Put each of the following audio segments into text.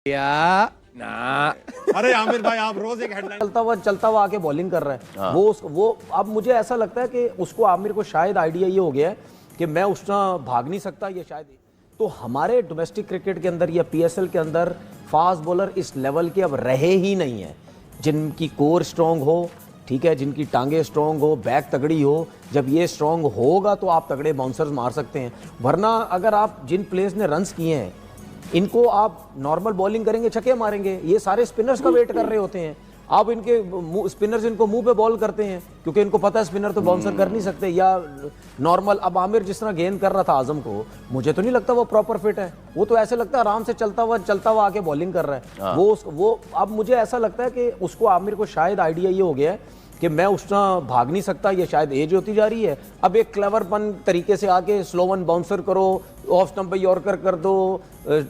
या ना। अरे आमिर भाई आप रोज एक हेडलाइन चलता हुआ आके बॉलिंग कर रहा है। हाँ। वो अब मुझे ऐसा लगता है कि उसको आमिर को शायद आइडिया ये हो गया है कि मैं उसना भाग नहीं सकता, ये शायद। तो हमारे डोमेस्टिक क्रिकेट के अंदर या पीएसएल के अंदर फास्ट बॉलर इस लेवल के अब रहे ही नहीं है, जिनकी कोर स्ट्रांग हो, ठीक है, जिनकी टांगे स्ट्रांग हो, बैक तगड़ी हो। जब ये स्ट्रांग होगा तो आप तगड़े बाउंसर्स मार सकते हैं, वरना अगर आप जिन प्लेयर्स ने रन्स किए हैं इनको आप नॉर्मल बॉलिंग करेंगे छक्के मारेंगे, ये सारे स्पिनर्स का वेट कर रहे होते हैं। आप इनके स्पिनर्स इनको मुंह पे बॉल करते हैं क्योंकि इनको पता है स्पिनर तो बाउंसर कर नहीं सकते। या नॉर्मल अब आमिर जिस तरह गेंद कर रहा था आजम को, मुझे तो नहीं लगता वो प्रॉपर फिट है। वो तो ऐसे लगता है आराम से चलता हुआ आके बॉलिंग कर रहा है। वो अब मुझे ऐसा लगता है कि उसको आमिर को शायद आइडिया ये हो गया है कि मैं उसना भाग नहीं सकता, ये शायद एज होती जा रही है। अब एक क्लेवरपन तरीके से आके स्लो वन बाउंसर करो, ऑफ स्टंप पे यॉर्कर कर दो,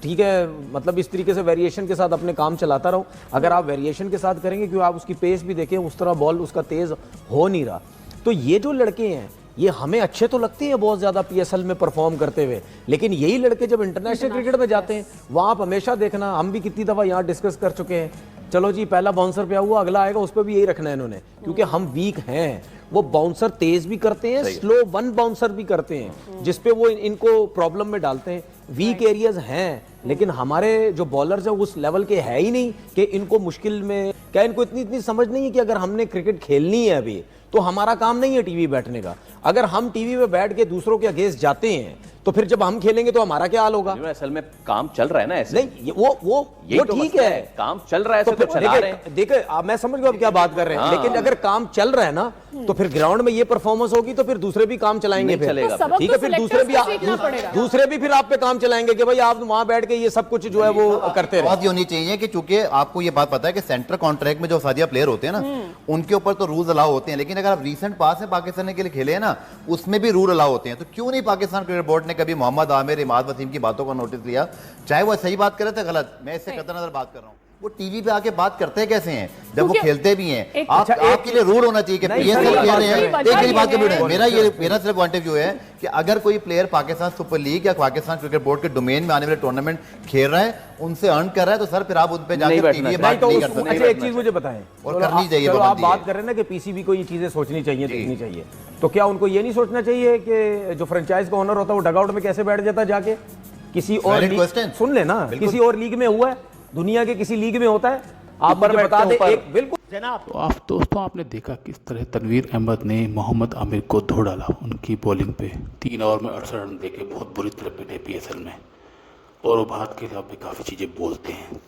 ठीक है, मतलब इस तरीके से वेरिएशन के साथ अपने काम चलाता रहो। अगर आप वेरिएशन के साथ करेंगे, क्योंकि आप उसकी पेस भी देखें, उस तरह बॉल उसका तेज हो नहीं रहा। तो ये जो लड़के हैं ये हमें अच्छे तो लगते हैं बहुत ज़्यादा पीएसएल में परफॉर्म करते हुए, लेकिन यही लड़के जब इंटरनेशनल क्रिकेट में जाते हैं वहाँ आप हमेशा देखना, हम भी कितनी दफ़ा यहाँ डिस्कस कर चुके हैं, चलो जी पहला बाउंसर पे हुआ, अगला आएगा उस पर भी यही रखना है इन्होंने, क्योंकि हम वीक हैं। वो बाउंसर तेज भी करते हैं, स्लो वन बाउंसर भी करते हैं, जिसपे वो इनको प्रॉब्लम में डालते हैं। वीक एरियाज हैं, लेकिन हमारे जो बॉलर्स हैं उस लेवल के है ही नहीं कि इनको मुश्किल में, क्या इनको इतनी समझ नहीं है कि अगर हमने क्रिकेट खेलनी है अभी तो हमारा काम नहीं है टीवी बैठने का। अगर हम टीवी पे बैठ के दूसरों के अगेंस्ट जाते हैं तो फिर जब हम खेलेंगे तो हमारा क्या हाल होगा? असल में काम चल रहा है ना ऐसे। नहीं, वो ठीक है, काम चल रहा है तो चला रहे हैं। देखिए मैं समझ गया आप क्या बात कर रहे हैं, लेकिन अगर काम चल रहा है ना तो फिर ग्राउंड में ये परफॉर्मेंस होगी तो फिर दूसरे भी काम चलाएंगे, फिर ठीक है, फिर दूसरे भी फिर आप पे काम चलाएंगे कि भाई आप वहां बैठ के ये सब कुछ जो है वो करते रहे। बात ये होनी चाहिए कि चूंकि आपको ये बात पता है कि सेंटर कॉन्ट्रैक्ट में जो सादिया प्लेयर होते हैं ना उनके ऊपर तो रूल्स अलाउ होते हैं, लेकिन अगर आप रीसेंट पास में पाकिस्तान के लिए खेले हैं ना उसमें भी रूल अलाउ होते हैं। तो क्यों नहीं पाकिस्तान क्रिकेट बोर्ड ने कभी मोहम्मद आमिर, इमाद वसीम की बातों का नोटिस लिया? चाहे वो सही बात करे थे गलत, मैं इससे कतई नजर बात कर रहा हूँ, वो टीवी पे आके बात करते कैसे हैं जब वो खेलते भी हैं? आपके लिए रूल होना चाहिए कि पीएसएल खेल रहे हैं। एक बात मेरा सिर्फ पॉइंट ऑफ व्यू है कि अगर कोई प्लेयर पाकिस्तान सुपर लीग या पाकिस्तान क्रिकेट बोर्ड के डोमेन में आने वाले टूर्नामेंट खेल रहा है, उनसे अर्न कर रहा है, तो सर फिर आप उन पे जाकर टीवी बात नहीं कर सकते। अच्छा एक चीज मुझे बताएं, और करनी चाहिए। आप बात कर रहे हैं ना कि पीसीबी को ये चीजें सोचनी चाहिए, देखनी चाहिए, तो क्या उनको ये नहीं सोचना चाहिए कि जो फ्रेंचाइज का ओनर होता है वो डगआउट में कैसे बैठ जाता जाके किसी और लीग, सुन लेना, किसी और लीग में हुआ है, दुनिया के किसी लीग में होता है, आप मुझे बता दें एक बिल्कुल जनाब। तो आप दोस्तों आपने देखा किस तरह तनवीर अहमद ने मोहम्मद आमिर को धो डाला उनकी बॉलिंग पे। 3 ओवर में 68 रन देके बहुत बुरी तरह पिटे पीएसएल में, और वो बात के लिए आप भी काफ़ी चीज़ें बोलते हैं।